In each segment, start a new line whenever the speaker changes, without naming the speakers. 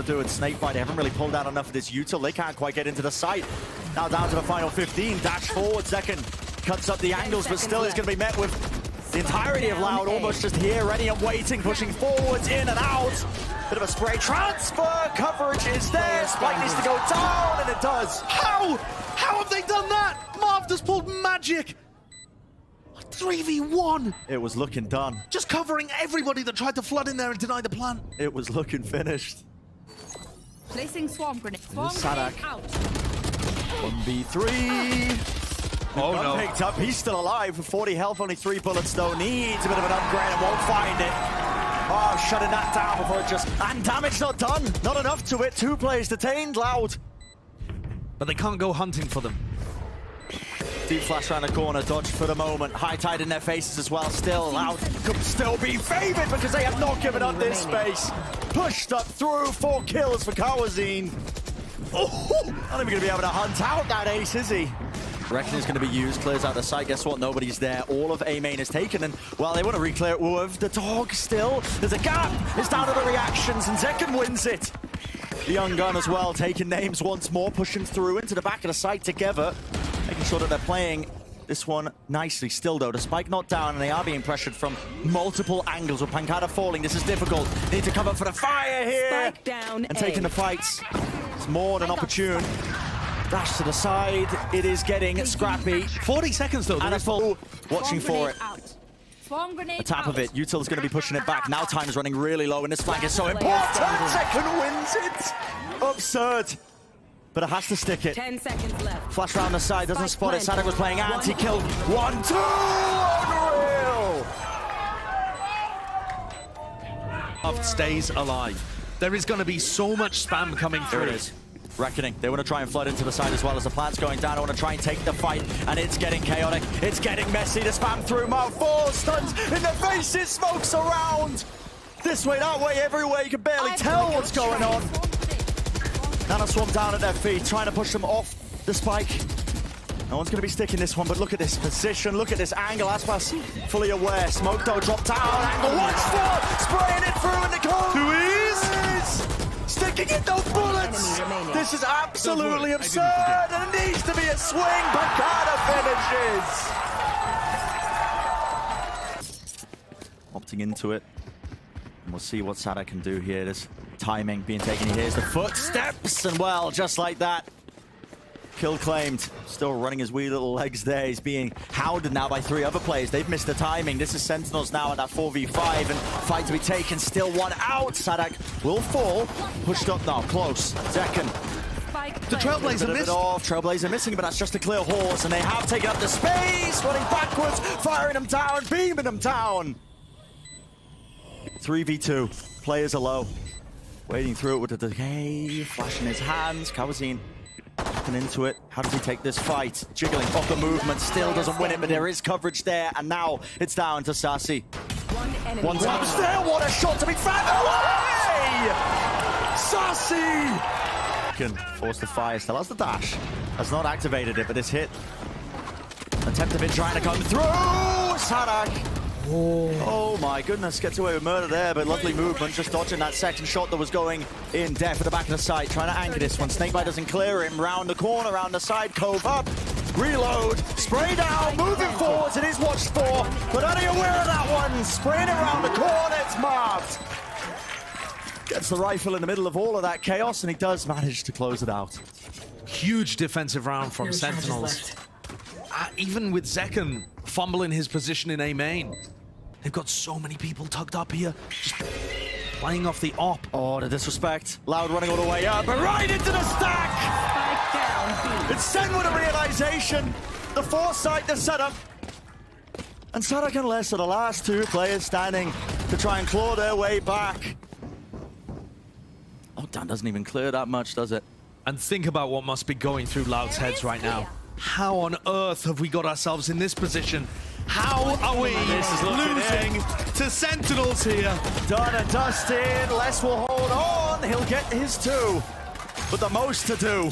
to do it. Snakebite, they haven't really pulled out enough of this util. They can't quite get into the site. Now down to the final 15. Dash forward, Second cuts up the angles, but still is going to be met with the entirety of Loud almost just here, ready and waiting, pushing forwards, in and out. Bit of a spray transfer, coverage is there. Spike needs to go down, and it does.
How? How have they done that? Marv just pulled magic. 3v1.
It was looking done.
Just covering everybody that tried to flood in there and deny the plan.
It was looking finished.
Placing swarm grenade. Swarm
Sadak.
grenade out.
1v3.
Oh no.
Picked up. He's still alive with 40 health, only 3 bullets though. Needs a bit of an upgrade and won't find it. Oh, shutting that down before it just... And damage not done. Not enough to it. 2 players detained, Loud.
But they can't go hunting for them.
Deep flash around the corner, dodged for the moment. High tide in their faces as well. Still, Loud could still be favored because they have not given up this space. Pushed up through, 4 kills for Kawazine. Oh, not even going to be able to hunt out that ace, is he? Reckon is going to be used, clears out the site. Guess what? Nobody's there. All of A main is taken, and well, they want to re-clear it with the dog still. There's a gap. It's down to the reactions, and Zekken wins it. The young gun as well, taking names once more, pushing through into the back of the site together, making sure that they're playing this one nicely. Still though, the spike not down, and they are being pressured from multiple angles. With Pancada falling, this is difficult. Need to cover for the fire here.
Spike down
and taking the fights. It's more than opportune. Dash to the side. It is getting scrappy.
40 seconds though.
And a full watching for it.
Swarm grenade
The tap
out.
of it. Util is going to be pushing it back. Now time is running really low, and this flank is so important. Second wins it. Absurd. But it has to stick it.
10 seconds left.
Flash around the side, doesn't spot it. Sadak was playing anti-kill. 1-2! Unreal!
Stays alive. There is going to be so much spam coming through.
There it is. Reckoning. They want to try and flood into the side as well as the plant's going down. I want to try and take the fight, and it's getting chaotic. It's getting messy. The spam through. Mark 4 stuns in the faces. Smokes around. This way, that way, everywhere. You can barely tell what's going on. Nana swarm down at their feet, trying to push them off the spike. No one's going to be sticking this one, but look at this position. Look at this angle. Aspas fully aware. Smoke though, drop down. Angle once more. Spraying it through in the cone. Who is? Sticking in those bullets. This is absolutely absurd, and it needs to be a swing. Pancada finishes. Opting into it. And we'll see what Sadak can do here. This timing being taken. He hears the footsteps, and well, just like that. Kill claimed. Still running his wee little legs there. He's being hounded now by 3 other players. They've missed the timing. This is Sentinels now at that 4v5, and fight to be taken. Still one out. Sadak will fall. Pushed up now. Close. Zekken.
The Trailblazer missed.
Trailblazer missing, but that's just a clear horse, and they have taken up the space. Running backwards, firing them down, beaming them down. 3v2. Players are low. Wading through it with the decay. Flashing his hands. Kawazine looking into it. How does he take this fight? Jiggling off the movement. Still doesn't win it, but there is coverage there. And now it's down to Sassy. One tap still. What a shot to be found away! Sassy! Can force the fire. Still has the dash. Has not activated it, but this hit. Attempt of it trying to come through. Sadak. Oh my goodness, gets away with murder there, but lovely movement, just dodging that second shot that was going in. Death at the back of the side, trying to anchor this one. Snakebite doesn't clear him, round the corner, round the side, cove up, reload, spray down, moving forwards, it is watched for, but only aware of that one, spraying it around the corner, it's marked. Gets the rifle in the middle of all of that chaos, and he does manage to close it out.
Huge defensive round from Sentinels. Even with Zekken fumbling his position in A main. They've got so many people tugged up here. Just playing off the op.
Oh, the disrespect. Loud running all the way up, but right into the stack!
Spike down.
It's sent with a realization. The foresight, the setup. And Sadak and Les are the last 2 players standing to try and claw their way back. Oh, damn, doesn't even clear that much, does it?
And think about what must be going through Loud's heads right now. How on earth have we got ourselves in this position? How are we losing to Sentinels here?
Done and dusted. Les will hold on. He'll get his 2. But the most to do.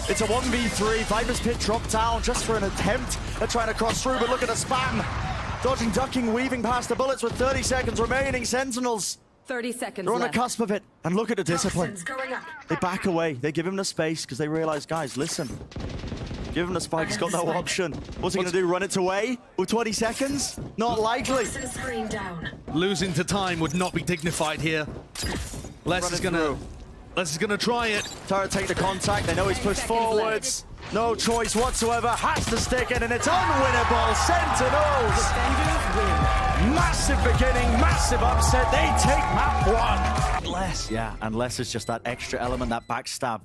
It's a 1v3. Viper's Pit dropped down just for an attempt at trying to cross through, but look at the spam. Dodging, ducking, weaving past the bullets with 30 seconds remaining. Sentinels
30 seconds
They're on the
left.
cusp of it. And look at the discipline.
Toxins going up.
They back away. They give him the space because they realize, guys, listen. Give him the spike. He's got no option. What's he going to do? Run it away with 20 seconds? Not likely.
Toxin screen down.
Losing to time would not be dignified here. Les is gonna try it.
Turret take the contact. They know he's pushed
10 seconds
forwards. No choice whatsoever. Has to stick it, and it's unwinnable. Sentinels.
Defenders win.
Massive beginning, massive upset. They take map 1. Les, yeah, and Les is just that extra element, that backstab.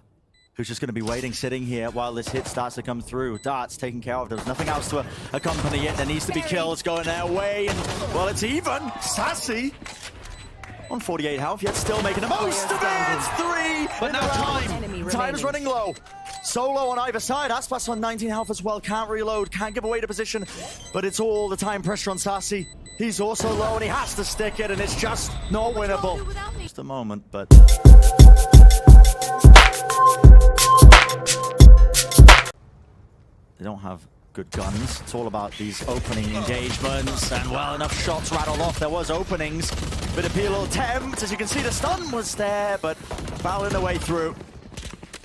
Who's just going to be waiting, sitting here while this hit starts to come through. Dart's taken care of. There's nothing else to accompany it. There needs to be kills going their way. And, well, it's even. Sassy on 48 health, yet still making the most of it. 3.
But now
Enemy
Time's
remaining.
running low. Solo on either side. Aspas on 19 health as well. Can't reload. Can't give away the position. But it's all the time pressure on Sassy. He's also low and he has to stick it. And it's just not winnable. Just a moment, but... They don't have good guns. It's all about these opening engagements, and well, enough shots rattled off. There was openings. Bit of a little attempt. As you can see, the stun was there, but battling their way through.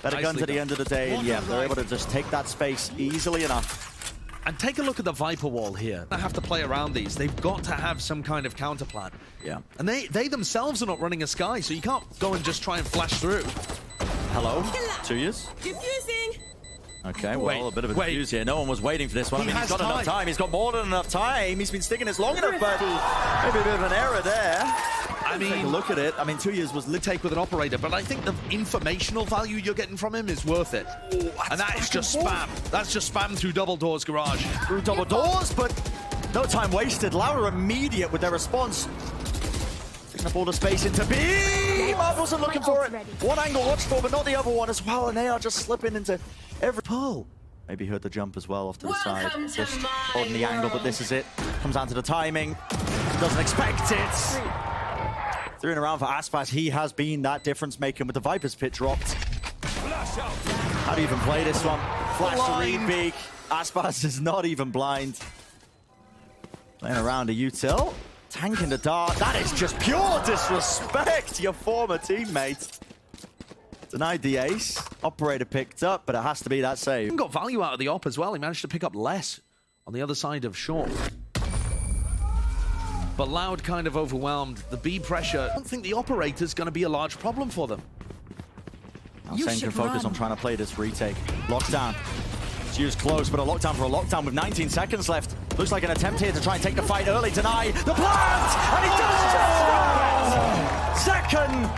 Better guns at the end of the day, and yeah, they're able to just take that space easily enough.
And take a look at the Viper wall here. They have to play around these. They've got to have some kind of counter plan.
Yeah.
And they themselves are not running a Sky, so you can't go and just try and flash through.
Hello? 2 years?
Diffusing.
Okay, well,
Wait,
a bit of a confuse here. No one was waiting for this one. I
He
mean, he's
has
got enough
time.
time. He's got more than enough time. He's been sticking this long enough, but maybe a bit of an error there.
I
Take a
mean,
look at it. I mean, 2 years was
take with an operator, but I think the informational value you're getting from him is worth it. And that is just spam. That's just spam through Double Doors Garage.
through double doors, but no time wasted. Louder immediate with their response. Picking up all the space into B. I wasn't looking for it. One angle watched for, but not the other one as well. And they are just slipping into every pull. Maybe heard the jump as well off to the side.
Welcome to
Just
my
on the angle, but this is it. Comes down to the timing. Doesn't expect it. 3 in a round for Aspas. He has been that difference maker with the Viper's pit dropped. How do you even play this one? Flash
Blind.
to repeat. Aspas is not even blind. Playing around a util. Tanking the dart. That is just pure disrespect to your former teammate. Denied the ace. Operator picked up, but it has to be that save.
He got value out of the op as well. He managed to pick up less on the other side of short. But Loud kind of overwhelmed. The B pressure, I don't think the operator's going to be a large problem for them.
Now Sen can focus on trying to play this retake. Lockdown. It's used close, but a lockdown for a lockdown with 19 seconds left. Looks like an attempt here to try and take the fight early. Deny the plant! And he does just right! Second!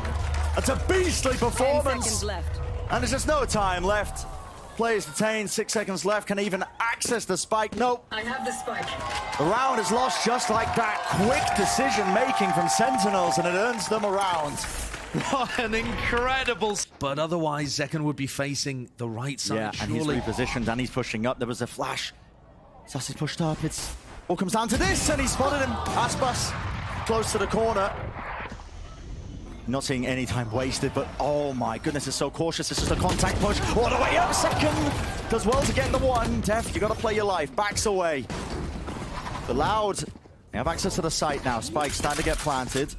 That's a beastly
10
performance.
seconds left.
And there's just no time left. Players detained, 6 seconds left. Can even access the spike. Nope.
I have the spike.
The round is lost just like that. Quick decision making from Sentinels, and it earns them a round.
What an incredible... But otherwise, Zekken would be facing the right side,
Yeah, and he's
surely.
repositioned and he's pushing up. There was a flash. Sassy pushed up. It's all comes down to this, and he spotted him. Aspas close to the corner. Not seeing any time wasted, but oh my goodness, it's so cautious. This is a contact push all the way up. Second does well to get the one. Def, you got to play your life. Backs away. The Loud, they have access to the site now. Spike's starting to get planted.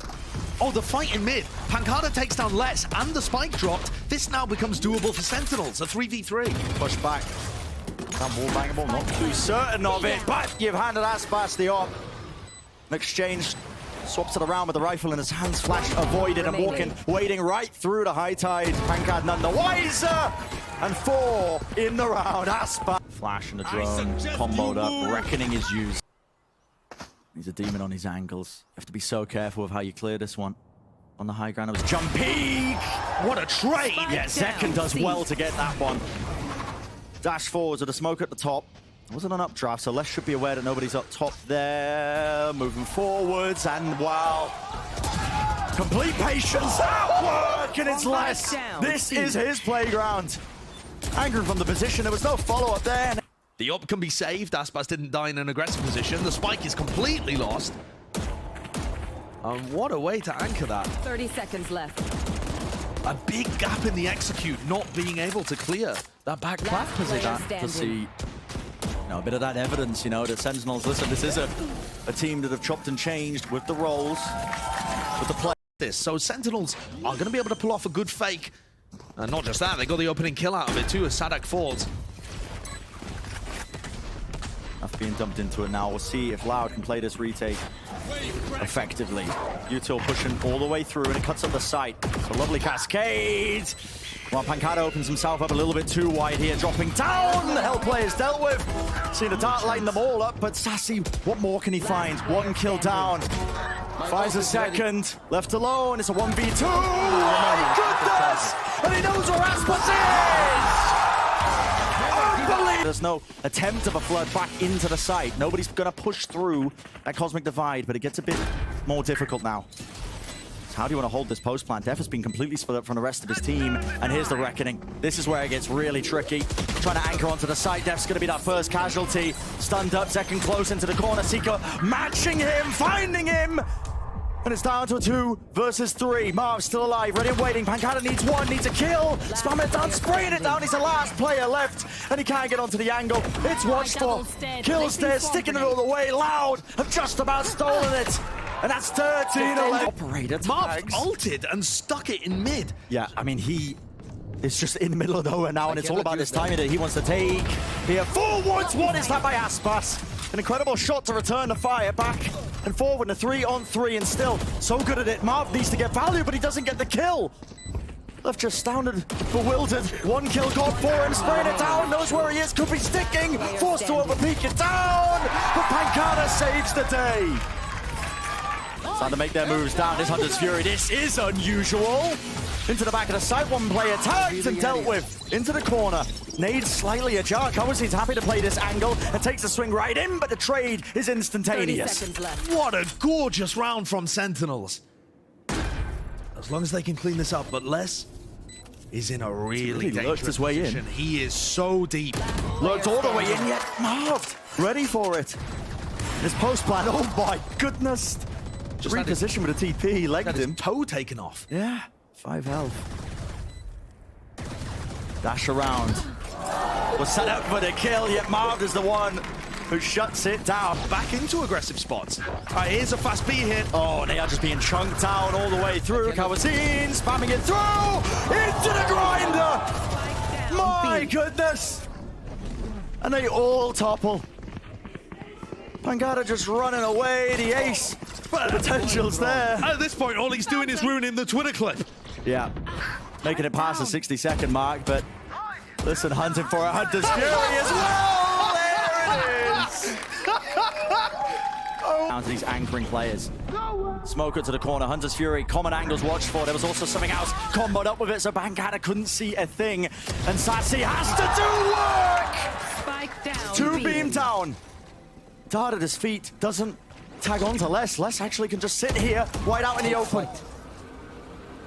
Oh, the fight in mid. Pancada takes down Les and the spike dropped. This now becomes doable for Sentinels, a 3v3.
Push back. That wall bangable, not too certain of it, but you've handed Aspas the op. An exchange. Swaps it around with the rifle in his hands. Flash avoided and walking, wading right through the high tide. Pancad none the wiser. And 4 in the round. Aspas. Flash and the drone comboed up. Reckoning is used. He's a demon on his angles. You have to be so careful with how you clear this one. On the high ground, it was jump peak.
What a trade!
Yeah, Zekken does well to get that one. Dash forwards with a smoke at the top. It wasn't an updraft, so Les should be aware that nobody's up top there. Moving forwards, and wow. Complete patience at work, and it's Les. This is his playground. Angry from the position, there was no follow-up there.
The op can be saved. Aspas didn't die in an aggressive position. The spike is completely lost. And what a way to anchor that.
30 seconds left.
A big gap in the execute, not being able to clear that back plat
Last
position.
player
To see a bit of that evidence, that Sentinels, listen, this is a team that have chopped and changed with the roles, with the play.
this. So Sentinels are going to be able to pull off a good fake. And not just that, they got the opening kill out of it too as Sadak falls.
That's being dumped into it now. We'll see if Loud can play this retake effectively. Util pushing all the way through and it cuts up the site. So lovely cascade. Well, Pancada opens himself up a little bit too wide here, dropping down. The hell play is dealt with. See the dart lighting them all up, but Sassy, what more can he find? One kill down. Finds a second, left alone. It's a 1v2. Oh my goodness! And he knows where Aspas is! Unbelievable! There's no attempt of a flood back into the site. Nobody's gonna push through that Cosmic Divide, but it gets a bit more difficult now. So how do you want to hold this post plant? Def has been completely split up from the rest of his team, and here's the reckoning. This is where it gets really tricky. Trying to anchor onto the site. Def's going to be that first casualty. Stunned up, second close into the corner. Seeker matching him, finding him. And it's down to a 2 versus 3. Marv's still alive, ready and waiting. Pancada needs one, needs a kill. Spam it down, spraying it down. He's the last player left, and he can't get onto the angle. It's watched for. Kill stairs, sticking it all the way. Loud have just about stolen it. And that's 13-11. Operator
Marv ulted and stuck it in mid.
Yeah, I mean, he is just in the middle of nowhere now, and it's all about this timing that he wants to take. Here, forwards, one is that by Aspas. An incredible shot to return the fire back and forward in a 3-on-3, and still so good at it. Marv needs to get value, but he doesn't get the kill. Left just astounded, bewildered. One kill got for him, spraying it down, knows where he is, could be sticking. Forced to overpeak it down, but Pancada saves the day. Time to make their moves down. This Hunter's Fury, this is unusual. Into the back of the site, one player tagged and dealt with. Into the corner. Nade slightly ajar. Cohen's happy to play this angle and takes a swing right in, but the trade is instantaneous.
30 seconds left.
What a gorgeous round from Sentinels. As long as they can clean this up, but Les is in a really dangerous
his way
position.
in.
He is so deep.
Lurked all the way in, yet Marv ready for it. This post plan, oh my goodness. Just reposition with a TP, he legged him.
Toe taken off.
Yeah, 5 health. Dash around. Was set up for the kill, yet Marv is the one who shuts it down.
Back into aggressive spots. Here's a fast B hit.
Oh, they are just being chunked down all the way through. Kawazine spamming it through into the grinder. My goodness. And they all topple. Pancada just running away. The ace. But the potential's there.
At this point, all he's doing is ruining the Twitter clip.
Yeah. Making it past the 60-second mark, but listen, hunting for a Hunter's Fury as well. There it is. Down to these anchoring players. Smoker to the corner, Hunter's Fury, common angles watched for. There was also something else comboed up with it, so Pancada couldn't see a thing. And Sassy has to do work.
Spike down.
2 beam down. Dart at his feet, doesn't tag on to Les. Les actually can just sit here, wide out in the open.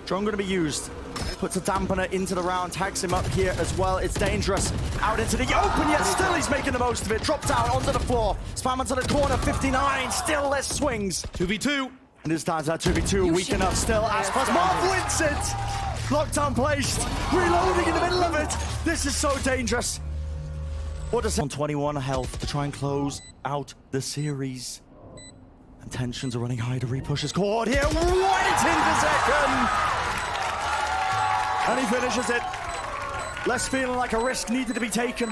Drone going to be used. Puts a dampener into the round, tags him up here as well. It's dangerous. Out into the open, yet still he's making the most of it. Drop down onto the floor. Spam onto the corner, 59. Still Les swings.
2v2.
And this time's that 2v2, weak enough still. Aspas Marv wins it. Lockdown placed. Reloading in the middle of it. This is so dangerous. What does on 21 health to try and close out the series. And tensions are running high to repush his cord here. Waiting for second. And he finishes it. Less feeling like a risk needed to be taken.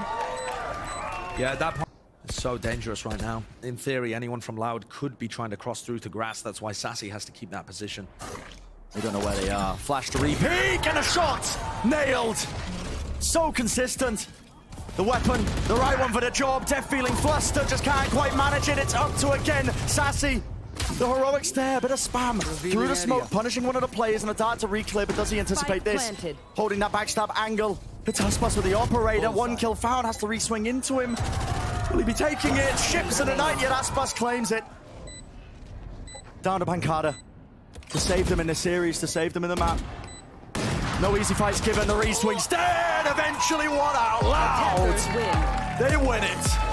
Yeah, that point is so dangerous right now. In theory, anyone from Loud could be trying to cross through to grass. That's why Sassy has to keep that position.
We don't know where they are. Flash to repeat and a shot. Nailed. So consistent. The weapon, the right one for the job. Def feeling flustered, just can't quite manage it. It's up to again. Sassy. The heroics there, bit of spam through the smoke, punishing one of the players, and a dart to reclear, but does he anticipate this? Holding that backstab angle. It's Aspas with the operator. One kill found, has to re-swing into him. Will he be taking it? Ships in the night, yet Aspas claims it. Down to Pancada to save them in the series, to save them in the map. No easy fights given, the re-swing's dead. Eventually won out loud. They win it.